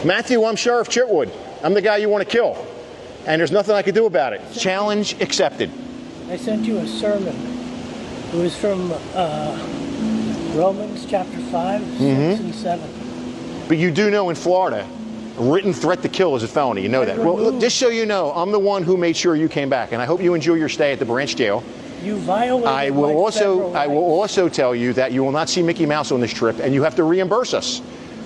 Matthew, I'm Sheriff Chitwood. I'm the guy you want to kill. And there's nothing I can do about it. Challenge accepted. I sent you a sermon. It was from Romans chapter 5, 6 and 7. But you do know in Florida, a written threat to kill is a felony. You know that. Well, look, just so you know, I'm the one who made sure you came back. And I hope you enjoy your stay at the branch jail. You violated I will also tell you that you will not see Mickey Mouse on this trip, and you have to reimburse us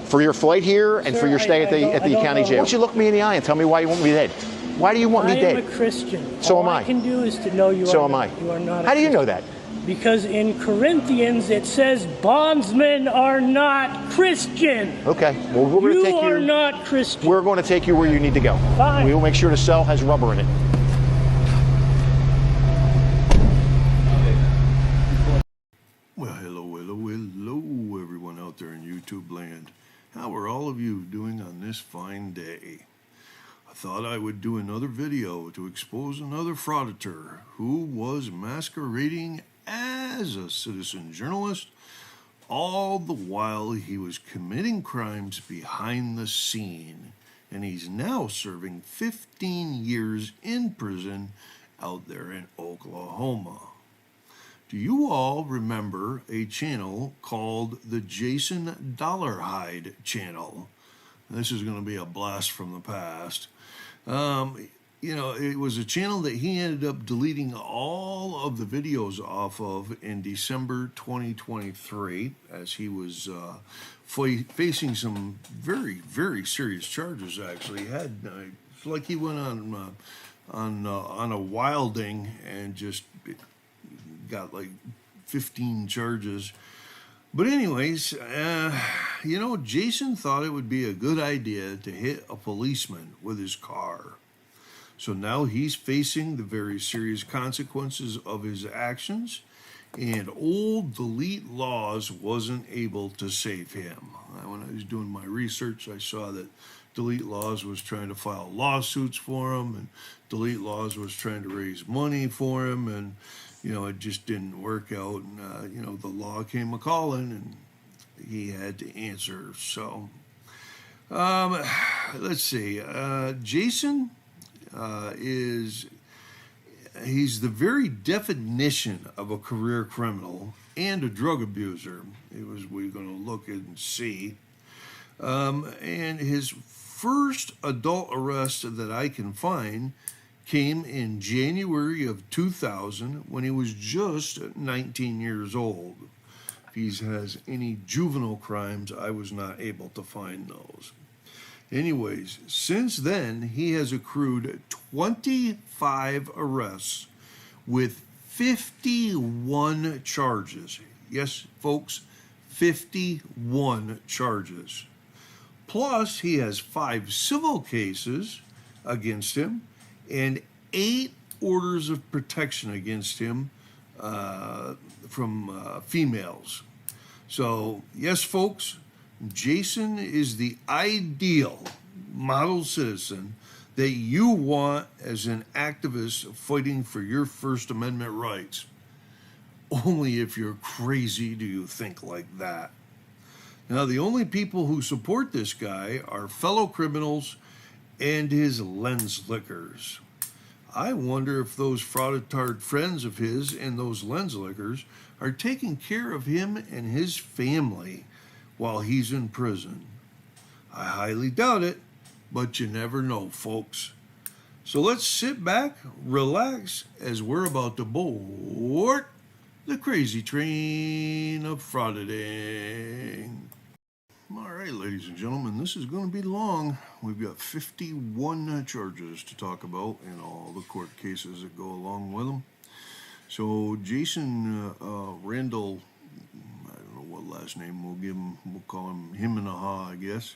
for your flight here and for your stay at the county jail. Why don't you look me in the eye and tell me why you want me dead? Why do you want me dead? I am a Christian. So am I. All I can do is to know you so are am I. You are not. How do you know that? Because in Corinthians it says bondsmen are not Christian. Okay. Well, we're going to take you. You are not Christian. We're going to take you where you need to go. Fine. We will make sure the cell has rubber in it. Well, hello, everyone out there in YouTube land. How are all of you doing on this fine day? I thought I would do another video to expose another frauditor who was masquerading as a citizen journalist, all the while he was committing crimes behind the scene, and he's now serving 15 years in prison out there in Oklahoma. Do you all remember a channel called the Jason Dollarhide channel? This is going to be a blast from the past. You know, it was a channel that he ended up deleting all of the videos off of in December 2023 as he was facing some very, very serious charges. Actually, he had it's like he went on a wilding and just got like 15 charges. But anyways, you know, Jason thought it would be a good idea to hit a policeman with his car. So now he's facing the very serious consequences of his actions, and old Delete Laws wasn't able to save him. When I was doing my research, I saw that Delete Laws was trying to file lawsuits for him, and Delete Laws was trying to raise money for him, and you know, it just didn't work out. And, you know, the law came a-calling, and he had to answer. So, let's see. Jason he's the very definition of a career criminal and a drug abuser. We're going to look and see. And his first adult arrest that I can find came in January of 2000 when he was just 19 years old. If he has any juvenile crimes, I was not able to find those. Anyways, since then, he has accrued 25 arrests with 51 charges. Yes, folks, 51 charges. Plus, he has 5 civil cases against him and 8 orders of protection against him from females. So, yes, folks, Jason is the ideal model citizen that you want as an activist fighting for your First Amendment rights. Only if you're crazy do you think like that. Now, the only people who support this guy are fellow criminals and his lens lickers. I wonder if those frauditard friends of his and those lens lickers are taking care of him and his family while he's in prison. I highly doubt it, but you never know, folks. So let's sit back, relax, as we're about to board the crazy train of frauditing. All right, ladies and gentlemen, this is going to be long. We've got 51 charges to talk about and all the court cases that go along with them. So Jason Randall, I don't know what last name we'll give him. We'll call him and a ha, I guess.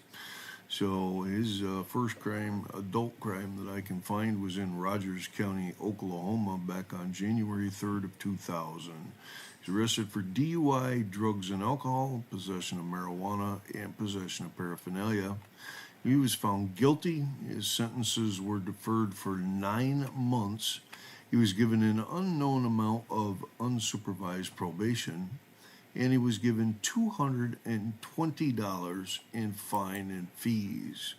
So his first crime, adult crime that I can find, was in Rogers County, Oklahoma, back on January 3rd of 2000. He's arrested for DUI, drugs and alcohol, possession of marijuana, and possession of paraphernalia. He was found guilty. His sentences were deferred for 9 months. He was given an unknown amount of unsupervised probation, and he was given $220 in fine and fees.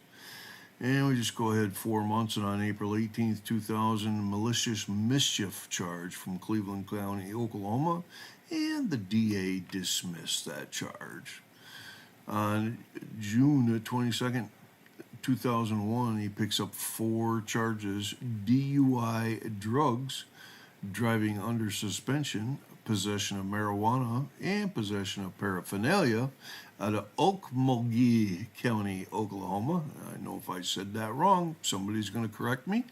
And we just go ahead 4 months, and on April 18th, 2000, malicious mischief charge from Cleveland County, Oklahoma, and the DA dismissed that charge. On June 22nd, 2001, he picks up 4 charges: DUI, drugs, driving under suspension, possession of marijuana, and possession of paraphernalia out of Okmulgee County, Oklahoma. I know if I said that wrong, somebody's going to correct me,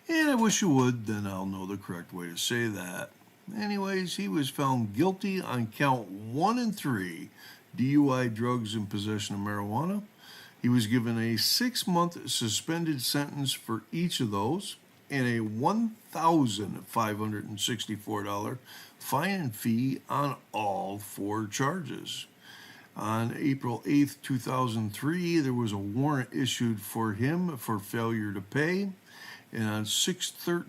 and I wish you would, then I'll know the correct way to say that. Anyways, he was found guilty on count 1 and 3, DUI, drugs, and possession of marijuana. He was given a 6-month suspended sentence for each of those, and a $1,564 fine and fee on all 4 charges. On April 8th, 2003, there was a warrant issued for him for failure to pay. And on June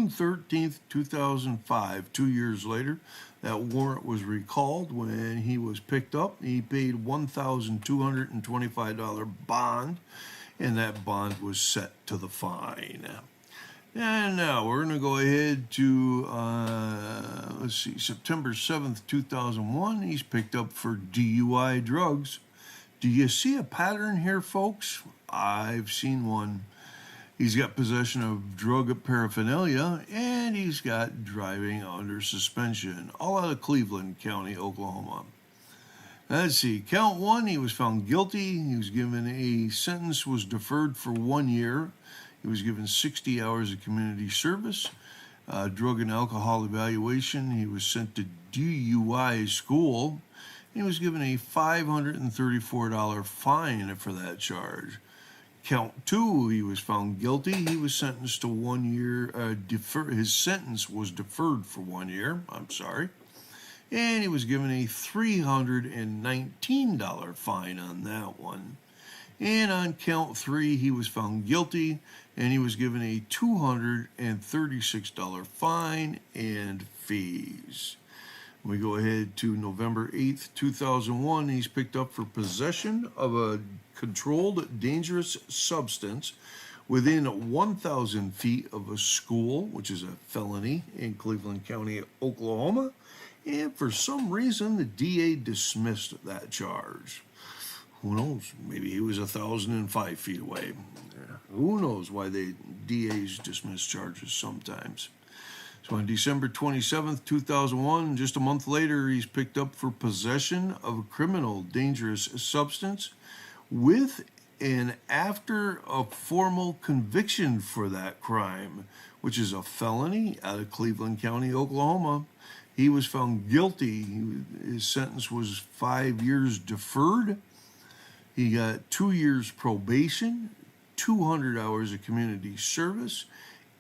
13th, 2005, 2 years later, that warrant was recalled when he was picked up. He paid $1,225 bond, and that bond was set to the fine. And now we're going to go ahead to, September 7th, 2001. He's picked up for DUI drugs. Do you see a pattern here, folks? I've seen one. He's got possession of drug paraphernalia, and he's got driving under suspension, all out of Cleveland County, Oklahoma. Let's see, count 1, he was found guilty. He was given a sentence, was deferred for 1 year. He was given 60 hours of community service, drug and alcohol evaluation. He was sent to DUI school. He was given a $534 fine for that charge. Count 2, he was found guilty. He was sentenced to 1 year, his sentence was deferred for 1 year, and he was given a $319 fine on that one. And on count 3, he was found guilty, and he was given a $236 fine and fees. We go ahead to November 8th, 2001. He's picked up for possession of a controlled dangerous substance within 1,000 feet of a school, which is a felony in Cleveland County, Oklahoma. And for some reason, the DA dismissed that charge. Who knows? Maybe he was 1,005 feet away. Who knows why the DAs dismiss charges sometimes. So on December 27th, 2001, just a month later, he's picked up for possession of a criminal dangerous substance with and after a formal conviction for that crime, which is a felony out of Cleveland County, Oklahoma. He was found guilty. His sentence was 5 years deferred. He got 2 years probation, 200 hours of community service,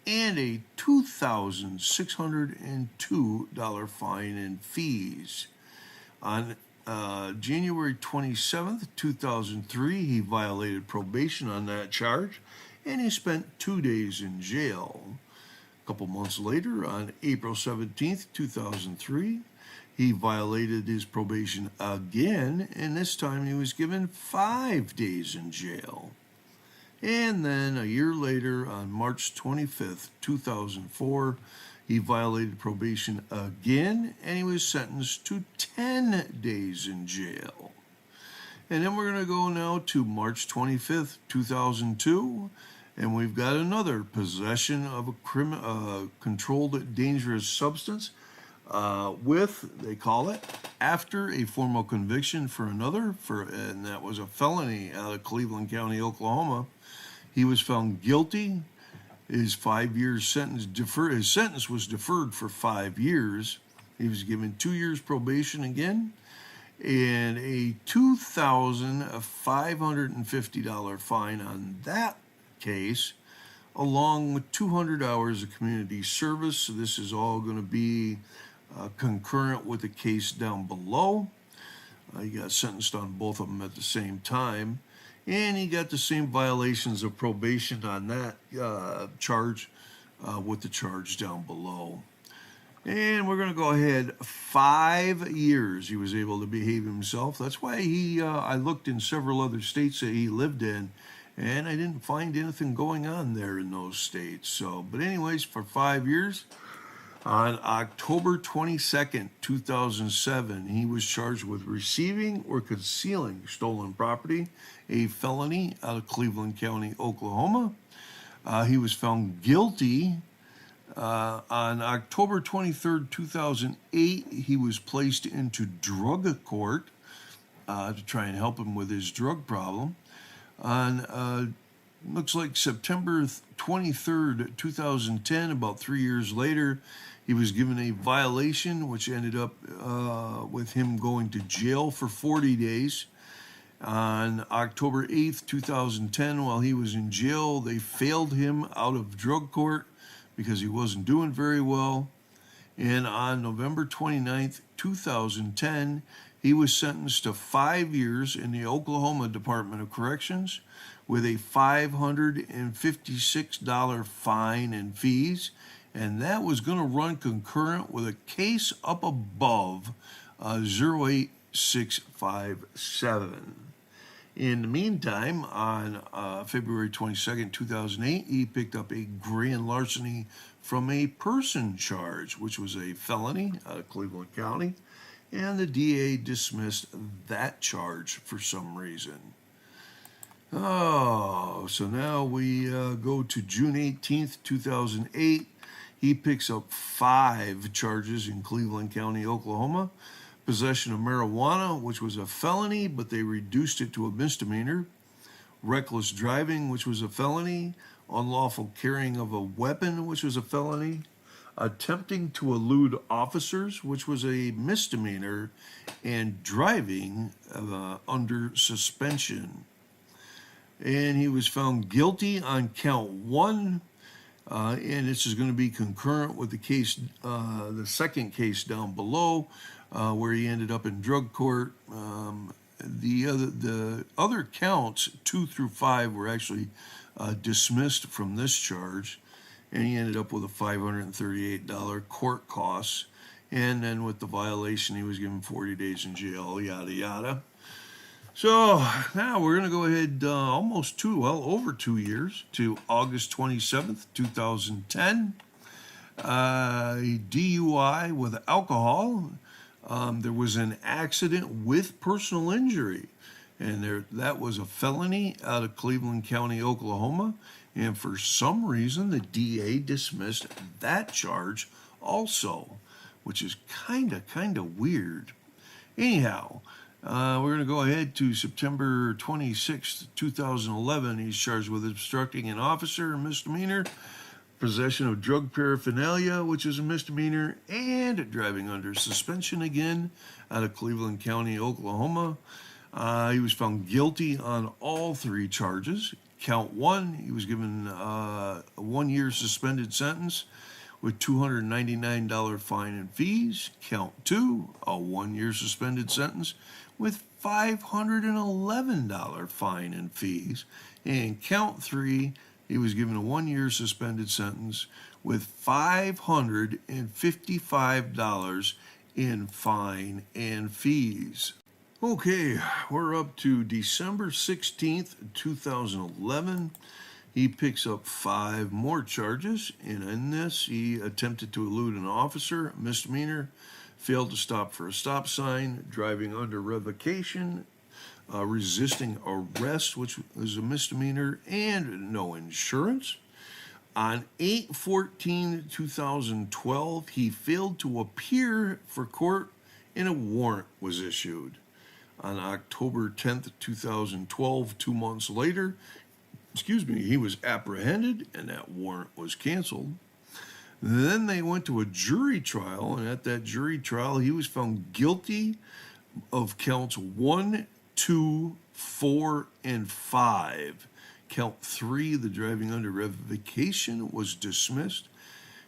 and a $2,602 fine and fees. On January 27th, 2003, he violated probation on that charge, and he spent 2 days in jail. A couple months later, on April 17th, 2003, he violated his probation again, and this time he was given 5 days in jail. And then a year later, on March 25th, 2004, he violated probation again, and he was sentenced to 10 days in jail. And then we're going to go now to March 25th, 2002, and we've got another possession of a controlled dangerous substance they call it, after a formal conviction for another, and that was a felony out of Cleveland County, Oklahoma. He was found guilty. His 5 year sentence deferred. His sentence was deferred for 5 years. He was given 2 years probation again, and a $2,550 fine on that case, along with 200 hours of community service. So this is all going to be concurrent with the case down below. He got sentenced on both of them at the same time, and he got the same violations of probation on that charge with the charge down below. And we're going to go ahead 5 years he was able to behave himself. That's why I looked in several other states that he lived in, and I didn't find anything going on there in those states. So, but anyways, for 5 years, on October 22nd, 2007, he was charged with receiving or concealing stolen property, a felony out of Cleveland County, Oklahoma. He was found guilty. On October 23rd, 2008, he was placed into drug court to try and help him with his drug problem. On looks like September 23rd, 2010, about 3 years later, he was given a violation, which ended up with him going to jail for 40 days. On October 8th, 2010, while he was in jail, they failed him out of drug court because he wasn't doing very well. And on November 29th, 2010, he was sentenced to 5 years in the Oklahoma Department of Corrections with a $556 fine and fees. And that was going to run concurrent with a case up above 08657. In the meantime, on February 22nd, 2008, he picked up a grand larceny from a person charge, which was a felony out of Cleveland County, and the DA dismissed that charge for some reason. Oh, so now we go to June 18th, 2008. He picks up 5 charges in Cleveland County, Oklahoma. Possession of marijuana, which was a felony, but they reduced it to a misdemeanor. Reckless driving, which was a felony. Unlawful carrying of a weapon, which was a felony. Attempting to elude officers, which was a misdemeanor. And driving under suspension. And he was found guilty on count 1. And this is going to be concurrent with the case, the second case down below, where he ended up in drug court. The other counts, 2 through 5, were actually dismissed from this charge, and he ended up with a $538 court costs. And then with the violation, he was given 40 days in jail, yada yada. So now we're going to go ahead over 2 years to August 27th, 2010. DUI with alcohol. There was an accident with personal injury, and that was a felony out of Cleveland County, Oklahoma. And for some reason, the DA dismissed that charge also, which is kind of weird. Anyhow, we're going to go ahead to September 26th, 2011. He's charged with obstructing an officer, a misdemeanor, possession of drug paraphernalia, which is a misdemeanor, and driving under suspension again out of Cleveland County, Oklahoma. He was found guilty on all 3 charges. Count 1, he was given a 1-year suspended sentence with $299 fine and fees. Count 2, a 1-year suspended sentence with $511 fine and fees. And count 3, he was given a 1-year suspended sentence with $555 in fine and fees. Okay, we're up to December 16th, 2011. He picks up 5 more charges, and in this, he attempted to elude an officer, misdemeanor, failed to stop for a stop sign, driving under revocation, resisting arrest, which is a misdemeanor, and no insurance. On 8/14/2012, he failed to appear for court, and a warrant was issued. On October 10th, 2012, 2 months later, he was apprehended, and that warrant was canceled. Then they went to a jury trial, and at that jury trial, he was found guilty of counts 1, 2, 4, and 5. Count 3, the driving under revocation, was dismissed.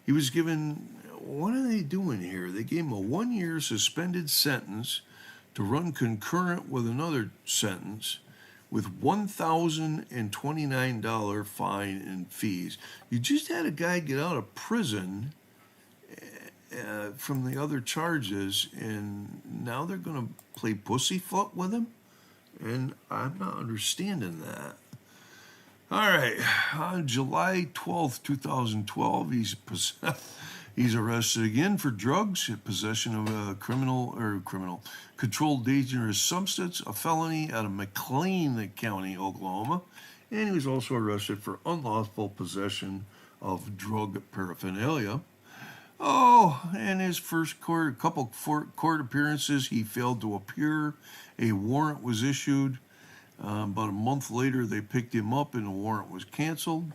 He was given, what are they doing here? They gave him a 1-year suspended sentence to run concurrent with another sentence with $1,029 fine and fees. You just had a guy get out of prison from the other charges, and now they're going to play pussyfoot with him? And I'm not understanding that. All right, on July 12th, 2012, he's arrested again for drugs, possession of a controlled dangerous substance, a felony out of McLean County, Oklahoma, and he was also arrested for unlawful possession of drug paraphernalia. Oh, and his first couple court appearances, he failed to appear. A warrant was issued. About a month later, they picked him up and the warrant was canceled.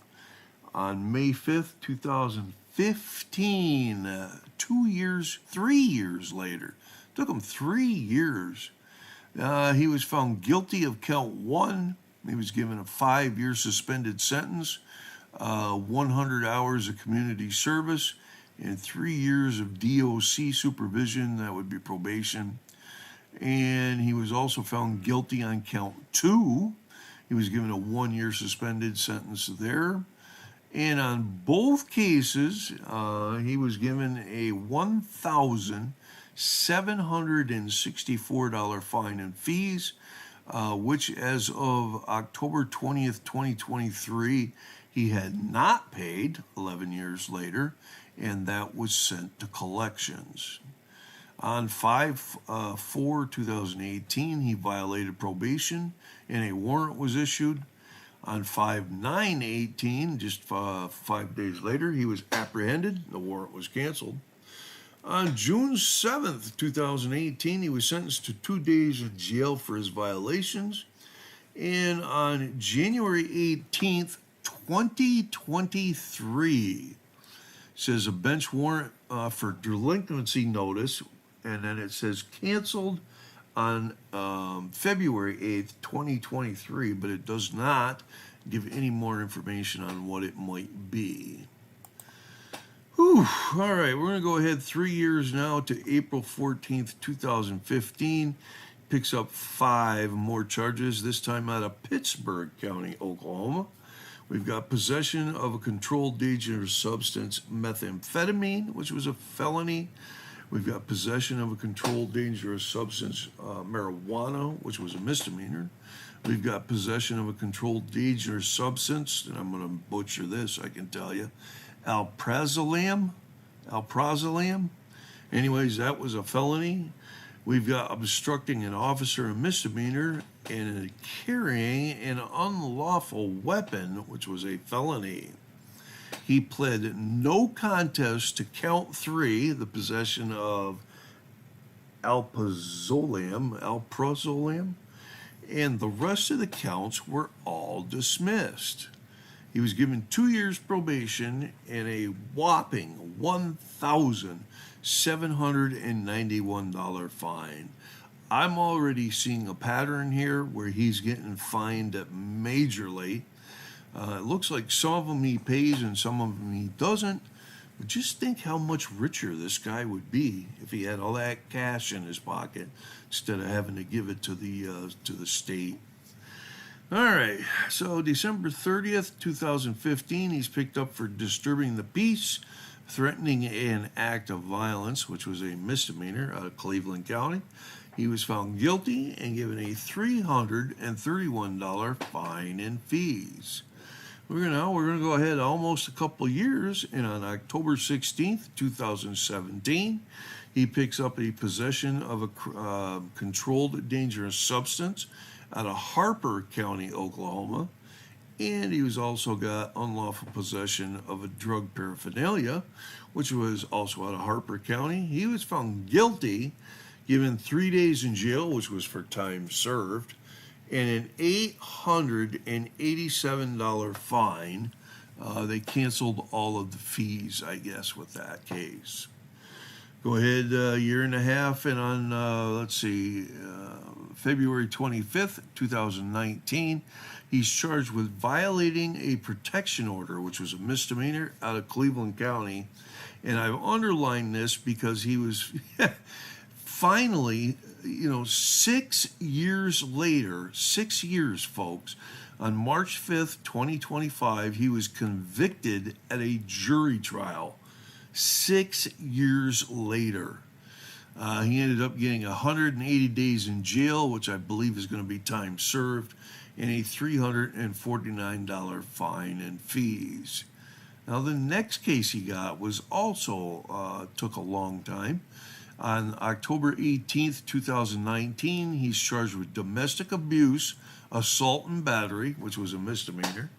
On May 5th, 2015, 3 years later, took him 3 years, he was found guilty of count 1. He was given a 5-year suspended sentence, 100 hours of community service, and 3 years of DOC supervision, that would be probation. And he was also found guilty on count 2. He was given a 1-year suspended sentence there. And on both cases, he was given a $1,764 fine and fees, which as of October 20th, 2023, he had not paid 11 years later, and that was sent to collections. On 5/4/2018, he violated probation and a warrant was issued. On 5/9/18, just 5 days later, he was apprehended. The warrant was canceled. On June 7th, 2018, he was sentenced to 2 days of jail for his violations. And on January 18th, 2023, says a bench warrant for delinquency notice, and then it says canceled on February 8th, 2023, but it does not give any more information on what it might be. Whew. All right, we're going to go ahead 3 years now to April 14th, 2015. Picks up 5 more charges, this time out of Pittsburgh County, Oklahoma. We've got possession of a controlled dangerous substance, methamphetamine, which was a felony. We've got possession of a controlled dangerous substance, marijuana, which was a misdemeanor. We've got possession of a controlled dangerous substance, and I'm going to butcher this, I can tell you, alprazolam. Anyways, that was a felony. We've got obstructing an officer, a misdemeanor, and carrying an unlawful weapon, which was a felony. He pled no contest to count 3, the possession of alprazolam, and the rest of the counts were all dismissed. He was given 2 years probation and a whopping $1,791 fine. I'm already seeing a pattern here where he's getting fined majorly. It looks like some of them he pays and some of them he doesn't. But just think how much richer this guy would be if he had all that cash in his pocket instead of having to give it to the state. All right, so December 30th, 2015, he's picked up for disturbing the peace, threatening an act of violence, which was a misdemeanor out of Cleveland County. He was found guilty and given a $331 fine and fees. We're going to go ahead almost a couple years, and on October 16th, 2017, he picks up a possession of a controlled dangerous substance out of Harper County, Oklahoma, and he was also got unlawful possession of a drug paraphernalia, which was also out of Harper County. He was found guilty, given 3 days in jail, which was for time served, and an $887 fine. They canceled all of the fees, I guess, with that case. Go ahead, a year and a half, and on, February 25th, 2019, he's charged with violating a protection order, which was a misdemeanor out of Cleveland County. And I've underlined this because he was finally, 6 years later, 6 years, folks, on March 5th, 2025, he was convicted at a jury trial. 6 years later. He ended up getting 180 days in jail, which I believe is going to be time served, and a $349 fine and fees. Now, the next case he got was also took a long time. On October 18th, 2019, he's charged with domestic abuse, assault, and battery, which was a misdemeanor.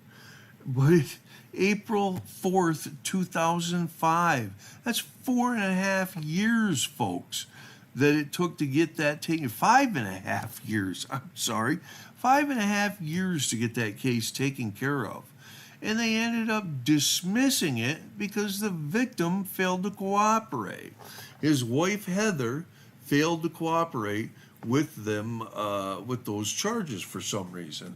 But April 4th, 2005, that's 4.5 years, folks, that it took to get that taken. 5.5 years, I'm sorry. 5.5 years to get that case taken care of. And they ended up dismissing it because the victim failed to cooperate. His wife, Heather, failed to cooperate with them, with those charges for some reason.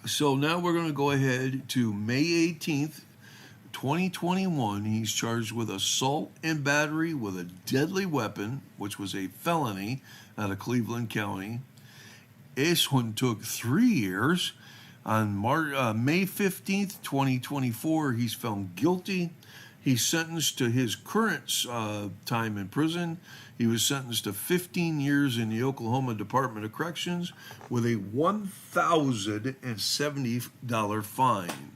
So now we're going to go ahead to May 18th, 2021. He's charged with assault and battery with a deadly weapon, which was a felony out of Cleveland County. This one took 3 years. On May 15th, 2024, he's found guilty. He's sentenced to his current time in prison. He was sentenced to 15 years in the Oklahoma Department of Corrections with a $1,070 fine.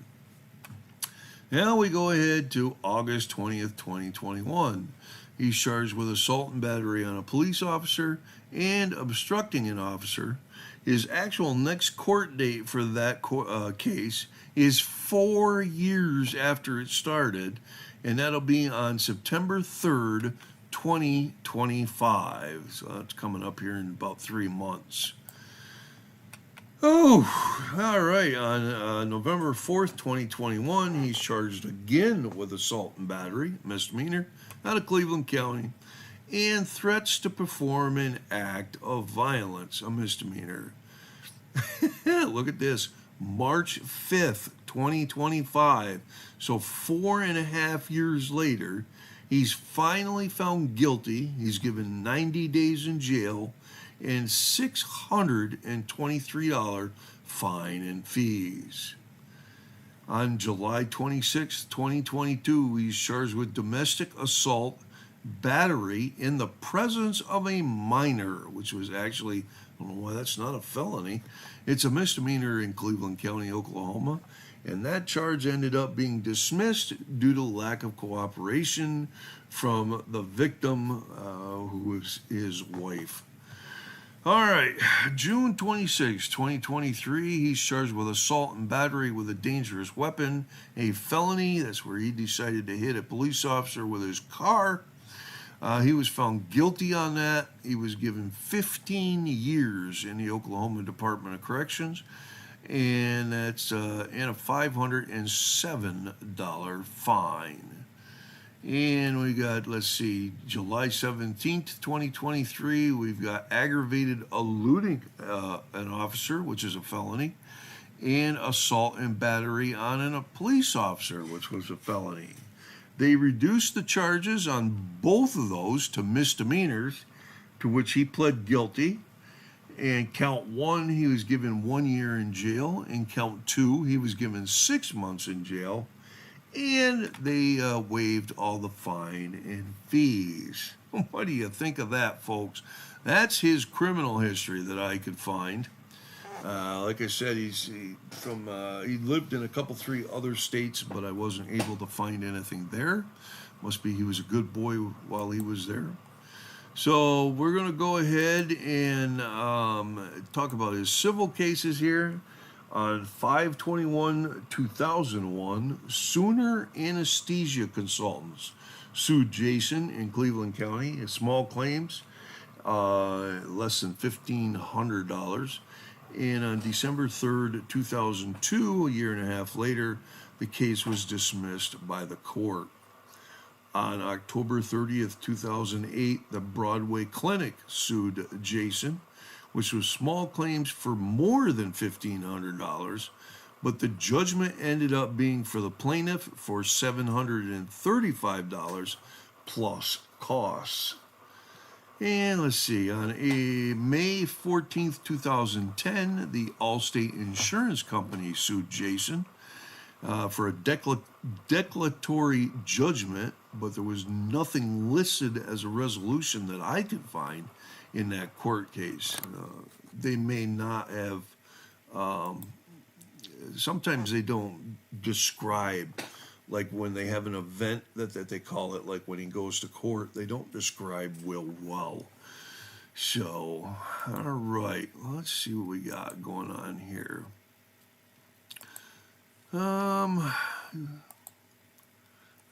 Now we go ahead to August 20th, 2021. He's charged with assault and battery on a police officer and obstructing an officer. His actual next court date for that case is 4 years after it started, and that'll be on September 3rd, 2025. So that's coming up here in about 3 months. Oh, all right. On November 4th, 2021, he's charged again with assault and battery, misdemeanor, out of Cleveland County, and threats to perform an act of violence, a misdemeanor. Look at this. March 5th, 2025. So 4.5 years later, he's finally found guilty. He's given 90 days in jail and $623 fine and fees. On July 26, 2022, he's charged with domestic assault, battery in the presence of a minor, which was actually, I don't know why that's not a felony. It's a misdemeanor in Cleveland County, Oklahoma, and that charge ended up being dismissed due to lack of cooperation from the victim, who was his wife. All right, June 26, 2023, he's charged with assault and battery with a dangerous weapon, a felony. That's where he decided to hit a police officer with his car. He was found guilty on that. He was given 15 years in the Oklahoma Department of Corrections, and that's and a $507 fine. And we got, let's see, July 17th, 2023, we've got aggravated eluding an officer, which is a felony, and assault and battery on a police officer, which was a felony. They reduced the charges on both of those to misdemeanors, to which he pled guilty. And count 1, he was given 1 year in jail. And count 2, he was given 6 months in jail. And they waived all the fine and fees. What do you think of that, folks? That's his criminal history that I could find. Like I said, he lived in a couple, 3 other states, but I wasn't able to find anything there. Must be he was a good boy while he was there. So we're going to go ahead and talk about his civil cases here. On 5/21/2001, Sooner Anesthesia Consultants sued Jason in Cleveland County. His small claims, less than $1,500. And on December 3rd, 2002, a year and a half later, the case was dismissed by the court. On October 30th, 2008, the Broadway Clinic sued Jason, which was small claims for more than $1,500, but the judgment ended up being for the plaintiff for $735 plus costs. And let's see, on May 14th, 2010, the Allstate Insurance Company sued Jason for a declaratory judgment, but there was nothing listed as a resolution that I could find in that court case. They may not have, sometimes they don't describe, like when they have an event that they call it, like when he goes to court, they don't describe Will well. So, all right, let's see what we got going on here. The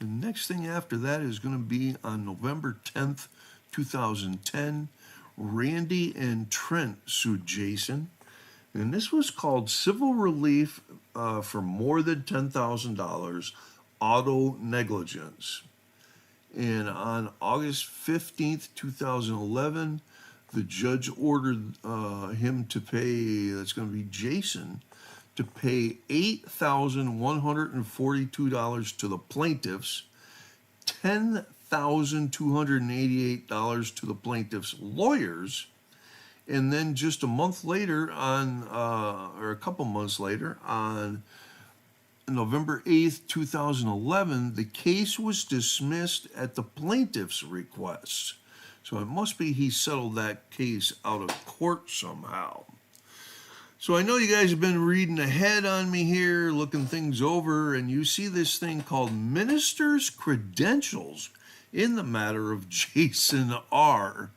next thing after that is going to be on November 10th, 2010. Randy and Trent sued Jason, and this was called civil relief for more than $10,000 auto negligence. And on August 15th, 2011, the judge ordered him to pay, that's going to be Jason, to pay $8,142 to the plaintiffs, $10,288 to the plaintiffs' lawyers, and then just a month later or a couple months later, on November 8th, 2011, the case was dismissed at the plaintiff's request. So it must be he settled that case out of court somehow. So I know you guys have been reading ahead on me here, looking things over, and you see this thing called minister's credentials in the matter of Jason R.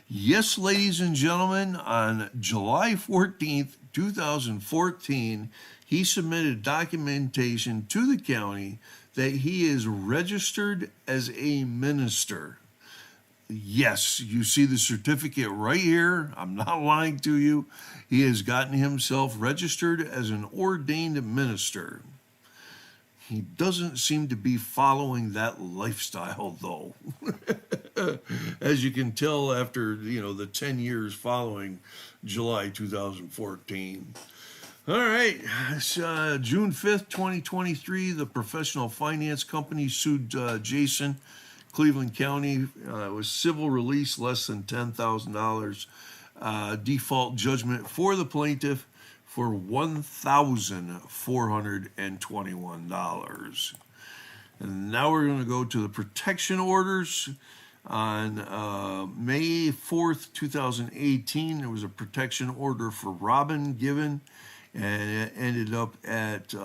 Yes, ladies and gentlemen, on July 14th, 2014, he submitted documentation to the county that he is registered as a minister. Yes, you see the certificate right here. I'm not lying to you. He has gotten himself registered as an ordained minister. He doesn't seem to be following that lifestyle, though. As you can tell after, the 10 years following July 2014. All right, it's, June 5th, 2023, the professional finance company sued Jason, Cleveland County. It was civil release, less than $10,000. Default judgment for the plaintiff for $1,421. And now we're going to go to the protection orders. On May 4th, 2018, there was a protection order for Robin given, and it ended up at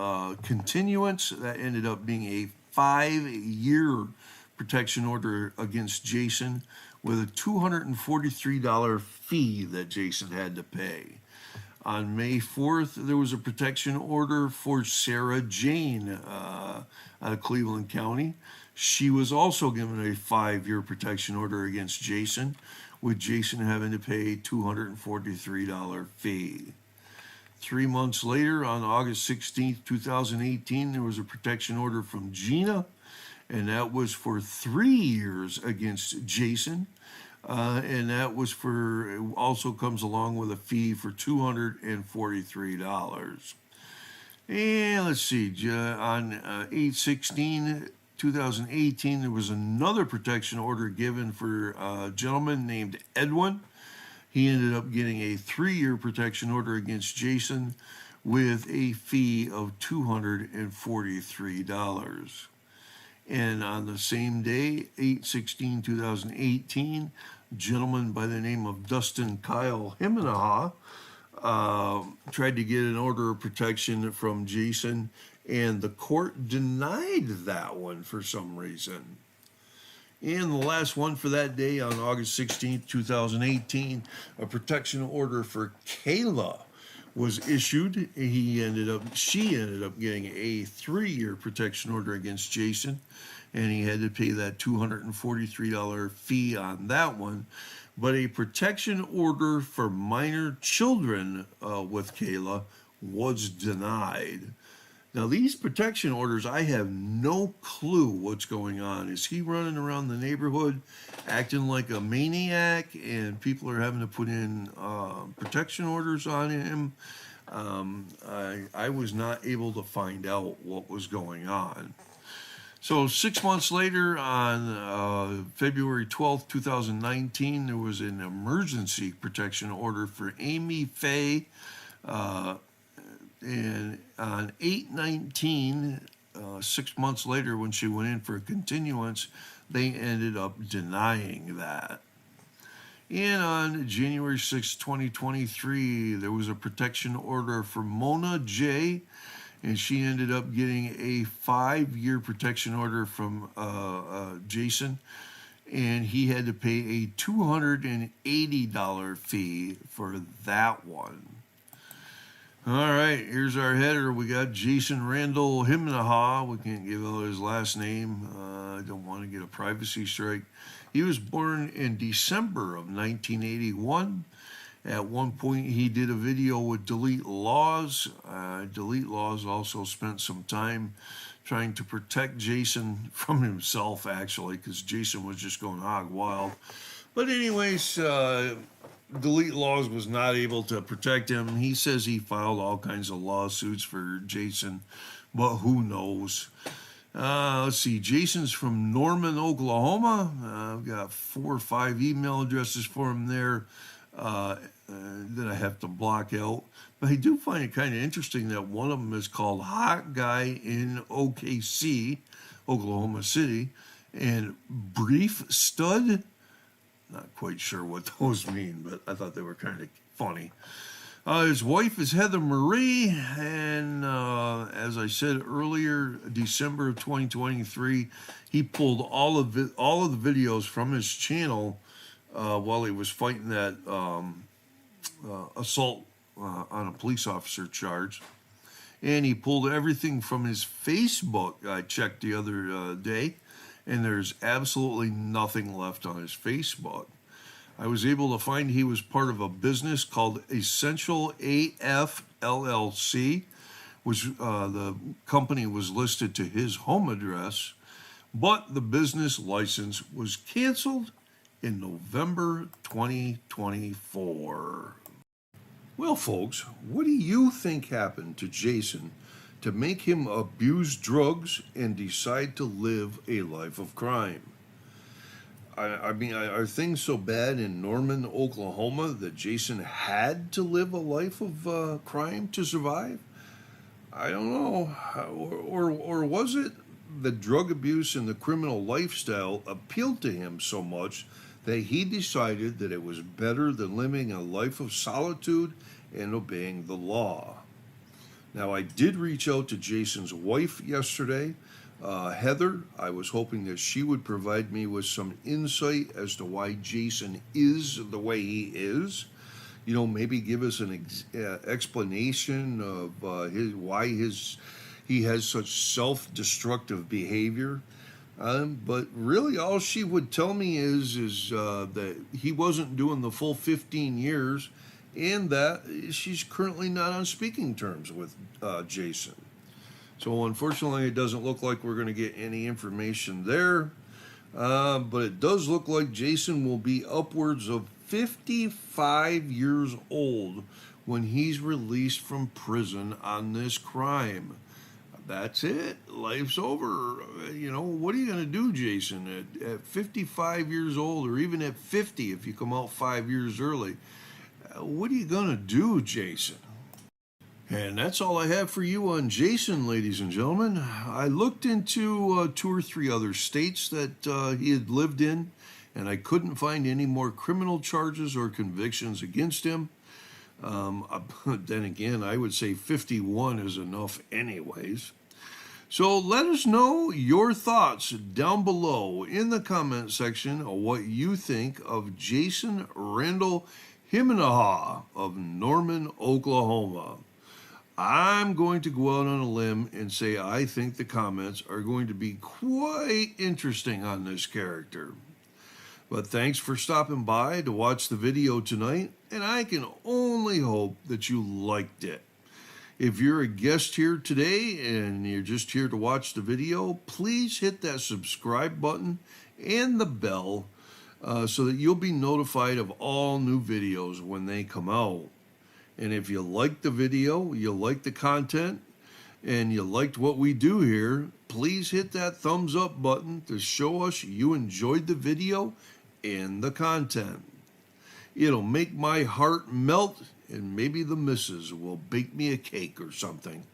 continuance. That ended up being a 5-year protection order against Jason with a $243 fee that Jason had to pay. On May 4th, there was a protection order for Sarah Jane out of Cleveland County. She was also given a 5-year protection order against Jason, with Jason having to pay a $243 fee. 3 months later, on August 16th, 2018, there was a protection order from Gina, and that was for 3 years against Jason. And that was also comes along with a fee for $243. And let's see, on 8/16/2018, there was another protection order given for a gentleman named Edwin. He ended up getting a 3-year protection order against Jason with a fee of $243. And on the same day, 8/16/2018, a gentleman by the name of Dustin Kyle Himenaha tried to get an order of protection from Jason, and the court denied that one for some reason. And the last one for that day, on August 16th, 2018, a protection order for Kayla was issued. She ended up getting a 3-year protection order against Jason, and he had to pay that $243 fee on that one. But a protection order for minor children with Kayla was denied. Now, these protection orders, I have no clue what's going on. Is he running around the neighborhood acting like a maniac and people are having to put in protection orders on him? I was not able to find out what was going on. So 6 months later, on February 12th, 2019, there was an emergency protection order for Amy Faye. And on 8/19, 6 months later, when she went in for a continuance, they ended up denying that. And on January 6, 2023, there was a protection order for Mona J., and she ended up getting a 5-year protection order from Jason, and he had to pay a $280 fee for that one. All right, here's our header. We got Jason Randall Himnaha. We can't give out his last name. I don't want to get a privacy strike. He was born in December of 1981. At one point, he did a video with Delete Laws. Delete Laws also spent some time trying to protect Jason from himself, actually, because Jason was just going hog wild. But anyways, Delete Laws was not able to protect him. He says he filed all kinds of lawsuits for Jason, but who knows? Let's see. Jason's from Norman, Oklahoma. I've got 4 or 5 email addresses for him there that I have to block out. But I do find it kind of interesting that one of them is called Hot Guy in OKC, Oklahoma City, and Brief Stud. Not quite sure what those mean, but I thought they were kind of funny. His wife is Heather Marie, and as I said earlier, December of 2023, he pulled all of the videos from his channel while he was fighting that assault on a police officer charge, and he pulled everything from his Facebook. I checked the other day, and there's absolutely nothing left on his Facebook. I was able to find he was part of a business called Essential AF LLC, which the company was listed to his home address, but the business license was canceled in November 2024. Well, folks, what do you think happened to Jason to make him abuse drugs and decide to live a life of crime? I mean, are things so bad in Norman, Oklahoma, that Jason had to live a life of crime to survive? I don't know. Or was it the drug abuse and the criminal lifestyle appealed to him so much that he decided that it was better than living a life of solitude and obeying the law? Now, I did reach out to Jason's wife yesterday, Heather. I was hoping that she would provide me with some insight as to why Jason is the way he is. You know, maybe give us an explanation of why he has such self-destructive behavior. But really, all she would tell me is that he wasn't doing the full 15 years, and that she's currently not on speaking terms with Jason. So unfortunately, it doesn't look like we're going to get any information there. But it does look like Jason will be upwards of 55 years old when he's released from prison on this crime. That's it. Life's over. You know, what are you going to do, Jason, at 55 years old, or even at 50 if you come out 5 years early? What are you going to do, Jason? And that's all I have for you on Jason, ladies and gentlemen. I looked into 2 or 3 other states that he had lived in, and I couldn't find any more criminal charges or convictions against him. Then again, I would say 51 is enough anyways. So let us know your thoughts down below in the comment section of what you think of Jason Randall Himnaha of Norman, Oklahoma. I'm going to go out on a limb and say I think the comments are going to be quite interesting on this character. But thanks for stopping by to watch the video tonight, and I can only hope that you liked it. If you're a guest here today and you're just here to watch the video, please hit that subscribe button and the bell so that you'll be notified of all new videos when they come out. And if you like the video, you like the content, and you liked what we do here, please hit that thumbs up button to show us you enjoyed the video and the content. It'll make my heart melt, and maybe the missus will bake me a cake or something.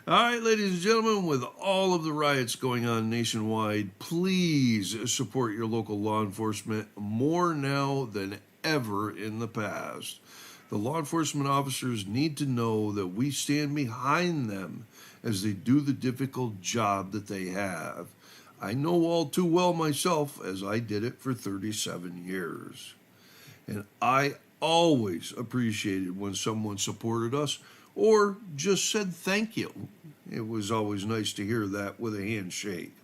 All right, ladies and gentlemen, with all of the riots going on nationwide, please support your local law enforcement more now than ever in the past. The law enforcement officers need to know that we stand behind them as they do the difficult job that they have. I know all too well myself, as I did it for 37 years. And I always appreciated when someone supported us or just said thank you. It was always nice to hear that with a handshake.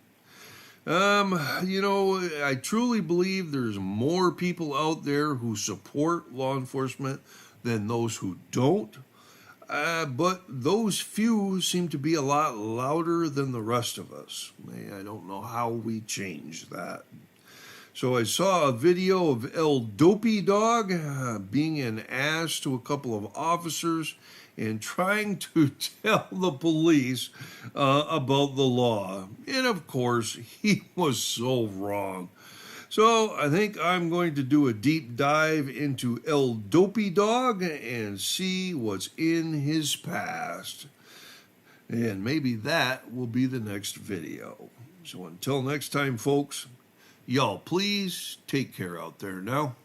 I truly believe there's more people out there who support law enforcement than those who don't. But those few seem to be a lot louder than the rest of us. I don't know how we change that. So I saw a video of El Dopey Dog being an ass to a couple of officers and trying to tell the police about the law. And of course, he was so wrong. So I think I'm going to do a deep dive into El Dopey Dog and see what's in his past. And maybe that will be the next video. So until next time, folks, y'all please take care out there now.